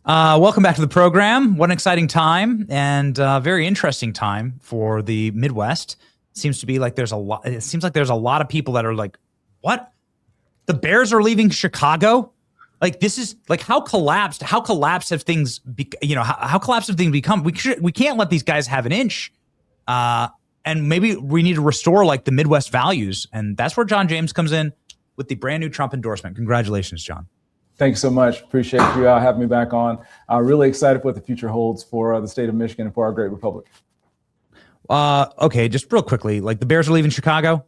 Welcome back to the program. What an exciting time and very interesting time for the Midwest. Seems to be like there's a lot. It seems like there's a lot of people that are like, "What? The Bears are leaving Chicago? Like this is like how collapsed? How collapsed have things? How collapsed have things become? We can't let these guys have an inch. And maybe we need to restore like the Midwest values, and that's where John James comes in with the brand new Trump endorsement. Congratulations, John. Thanks so much. Appreciate you having me back on. Really excited for what the future holds for the state of Michigan and for our great republic. Okay, just real quickly, like the Bears are leaving Chicago?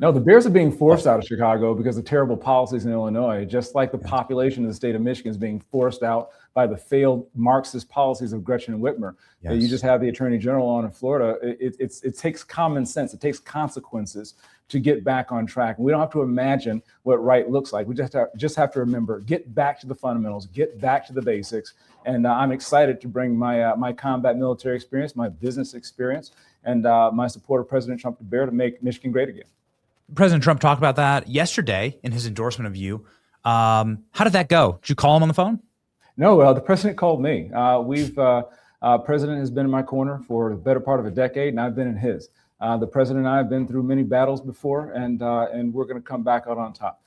No, the Bears are being forced out of Chicago because of terrible policies in Illinois, just like the population of the state of Michigan is being forced out by the failed Marxist policies of Gretchen Whitmer. Yes. You just have the Attorney General on in Florida. It takes common sense. It takes consequences to get back on track. We don't have to imagine what right looks like. We just have to remember, get back to the fundamentals, get back to the basics. And I'm excited to bring my combat military experience, my business experience, and my support of President Trump to bear to make Michigan great again. President Trump talked about that yesterday in his endorsement of you. How did that go? Did you call him on the phone? No, the president called me. President has been in my corner for the better part of a decade, and I've been in his. The president and I have been through many battles before, and we're going to come back out on top.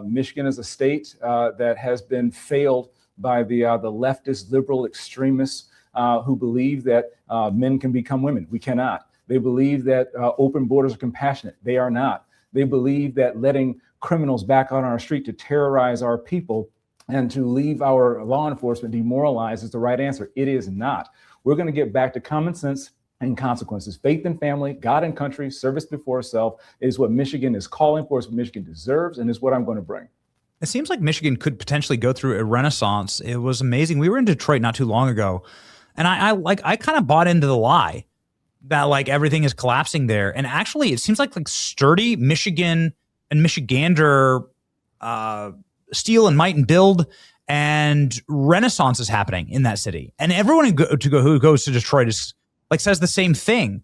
Michigan is a state that has been failed by the leftist liberal extremists who believe that men can become women. We cannot. They believe that open borders are compassionate. They are not. They believe that letting criminals back out on our street to terrorize our people and to leave our law enforcement demoralized is the right answer. It is not. We're going to get back to common sense and consequences. Faith in family, God and country, service before self is what Michigan is calling for, is what Michigan deserves, and is what I'm going to bring. It seems like Michigan could potentially go through a renaissance. It was amazing. We were in Detroit not too long ago, and I kind of bought into the lie that like everything is collapsing there. And actually, it seems like sturdy Michigan and Michigander steel and might and build and renaissance is happening in that city. And everyone who goes to Detroit is like says the same thing,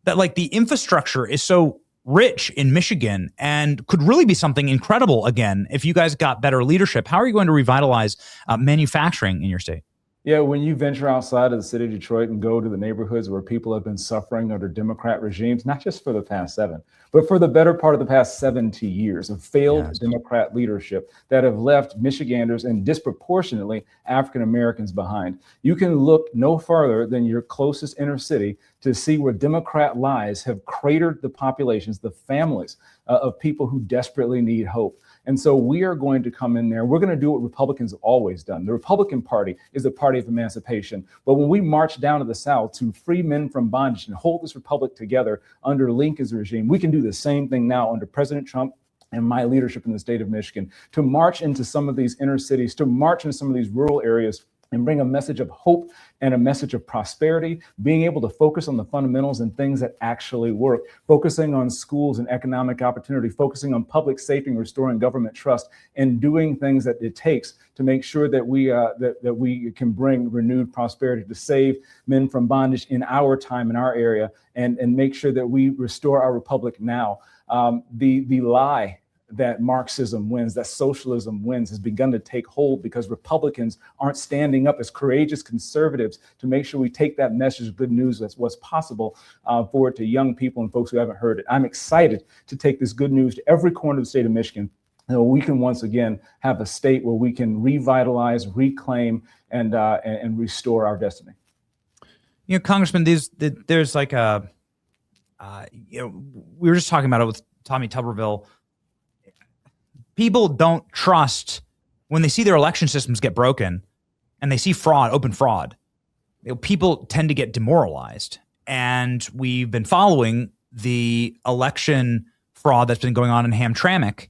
that like the infrastructure is so rich in Michigan and could really be something incredible again if you guys got better leadership. How are you going to revitalize manufacturing in your state? Yeah, when you venture outside of the city of Detroit and go to the neighborhoods where people have been suffering under Democrat regimes, not just for the past 7, but for the better part of the past 70 years of failed Democrat leadership that have left Michiganders and disproportionately African Americans behind. You can look no farther than your closest inner city to see where Democrat lies have cratered the populations, the families of people who desperately need hope. And so we are going to come in there. We're going to do what Republicans have always done. The Republican Party is the party of emancipation. But when we march down to the South to free men from bondage and hold this republic together under Lincoln's regime, we can do the same thing now under President Trump and my leadership in the state of Michigan, to march into some of these inner cities, to march into some of these rural areas and bring a message of hope and a message of prosperity, being able to focus on the fundamentals and things that actually work, focusing on schools and economic opportunity, focusing on public safety and restoring government trust, and doing things that it takes to make sure that we can bring renewed prosperity to save men from bondage in our time, in our area, and make sure that we restore our republic now. The lie that Marxism wins, that socialism wins, has begun to take hold because Republicans aren't standing up as courageous conservatives to make sure we take that message of good news as what's possible forward to young people and folks who haven't heard it. I'm excited to take this good news to every corner of the state of Michigan. We can once again have a state where we can revitalize, reclaim, and restore our destiny. You know, Congressman, there's like a, we were just talking about it with Tommy Tuberville. People don't trust when they see their election systems get broken and they see fraud, open fraud. People tend to get demoralized. And we've been following the election fraud that's been going on in Hamtramck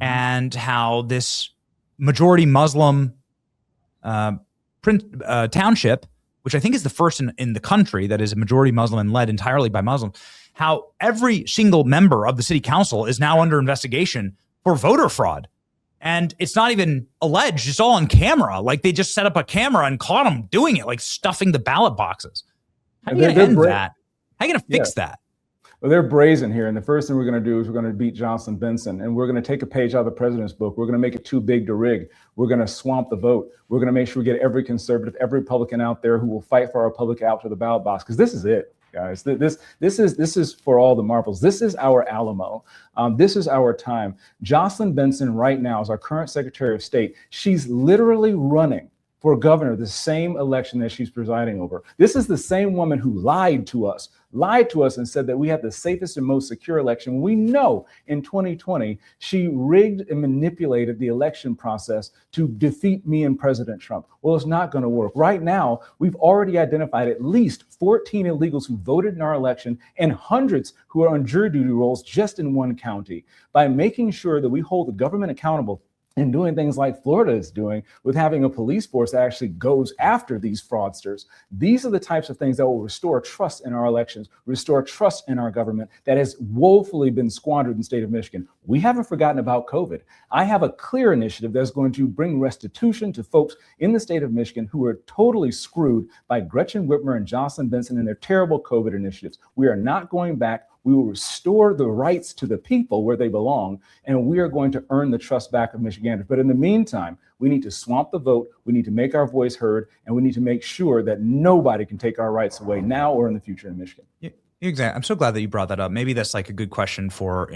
and how this majority Muslim township, which I think is the first in the country that is a majority Muslim and led entirely by Muslims, how every single member of the city council is now under investigation for voter fraud. And it's not even alleged, it's all on camera. Like they just set up a camera and caught them doing it, like stuffing the ballot boxes. How are you going to end that? How are you going to fix that? Well, they're brazen here. And the first thing we're going to do is we're going to beat Jocelyn Benson. And we're going to take a page out of the president's book. We're going to make it too big to rig. We're going to swamp the vote. We're going to make sure we get every conservative, every Republican out there who will fight for our public out to the ballot box. Because this is it, guys. This is for all the marbles. This is our Alamo. This is our time. Jocelyn Benson right now is our current Secretary of State. She's literally running for governor the same election that she's presiding over. This is the same woman who lied to us and said that we had the safest and most secure election. We know in 2020, she rigged and manipulated the election process to defeat me and President Trump. Well, it's not going to work. Right now, we've already identified at least 14 illegals who voted in our election and hundreds who are on jury duty roles just in one county. By making sure that we hold the government accountable and doing things like Florida is doing with having a police force that actually goes after these fraudsters. These are the types of things that will restore trust in our elections, restore trust in our government that has woefully been squandered in the state of Michigan. We haven't forgotten about COVID. I have a clear initiative that's going to bring restitution to folks in the state of Michigan who were totally screwed by Gretchen Whitmer and Jocelyn Benson and their terrible COVID initiatives. We are not going back. We will restore the rights to the people where they belong, and we are going to earn the trust back of Michiganders. But in the meantime, we need to swamp the vote, we need to make our voice heard, and we need to make sure that nobody can take our rights away now or in the future in Michigan. Yeah, exactly. I'm so glad that you brought that up. Maybe that's like a good question for,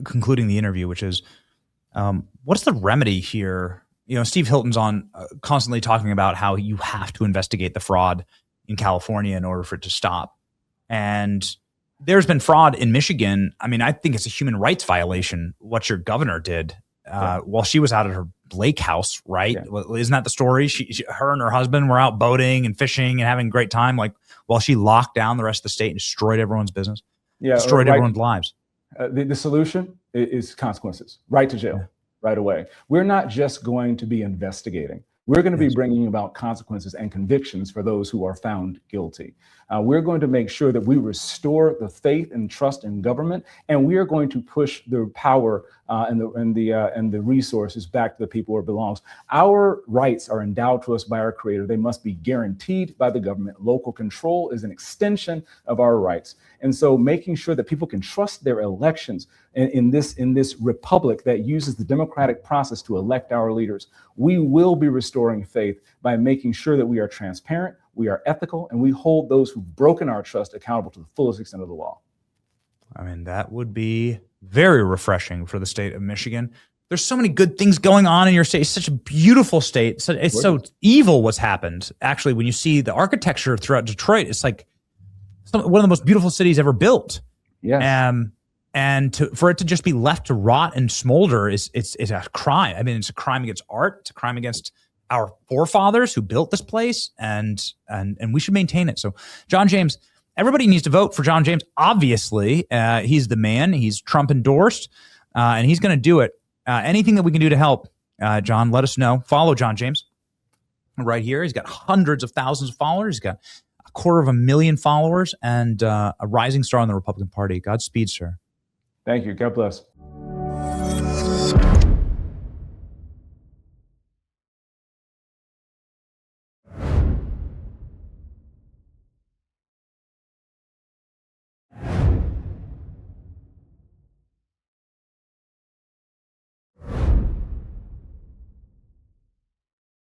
concluding the interview, which is, what's the remedy here? Steve Hilton's on constantly talking about how you have to investigate the fraud in California in order for it to stop. And there's been fraud in Michigan. I mean, I think it's a human rights violation what your governor did while she was out at her lake house, right? Yeah. Isn't that the story? Her and her husband were out boating and fishing and having a great time, like while she locked down the rest of the state and destroyed everyone's business, destroyed everyone's lives. The solution is consequences, right to jail, right away. We're not just going to be investigating. We're going to be bringing about consequences and convictions for those who are found guilty. We're going to make sure that we restore the faith and trust in government, and we are going to push the power and the resources back to the people where it belongs. Our rights are endowed to us by our Creator. They must be guaranteed by the government. Local control is an extension of our rights, and so making sure that people can trust their elections in this republic that uses the democratic process to elect our leaders, we will be restoring faith by making sure that we are transparent, we are ethical, and we hold those who've broken our trust accountable to the fullest extent of the law. I mean, that would be very refreshing for the state of Michigan. There's so many good things going on in your state. It's such a beautiful state. It's so evil what's happened. Actually, when you see the architecture throughout Detroit, it's like one of the most beautiful cities ever built. Yes. And for it to just be left to rot and smolder it's a crime. I mean, it's a crime against art. It's a crime against our forefathers who built this place, and we should maintain it. So, John James, everybody needs to vote for John James. Obviously, he's the man. He's Trump endorsed, and he's going to do it. Anything that we can do to help, John, let us know. Follow John James right here. He's got hundreds of thousands of followers. He's got 250,000 followers and a rising star on the Republican Party. Godspeed, sir. Thank you. God bless.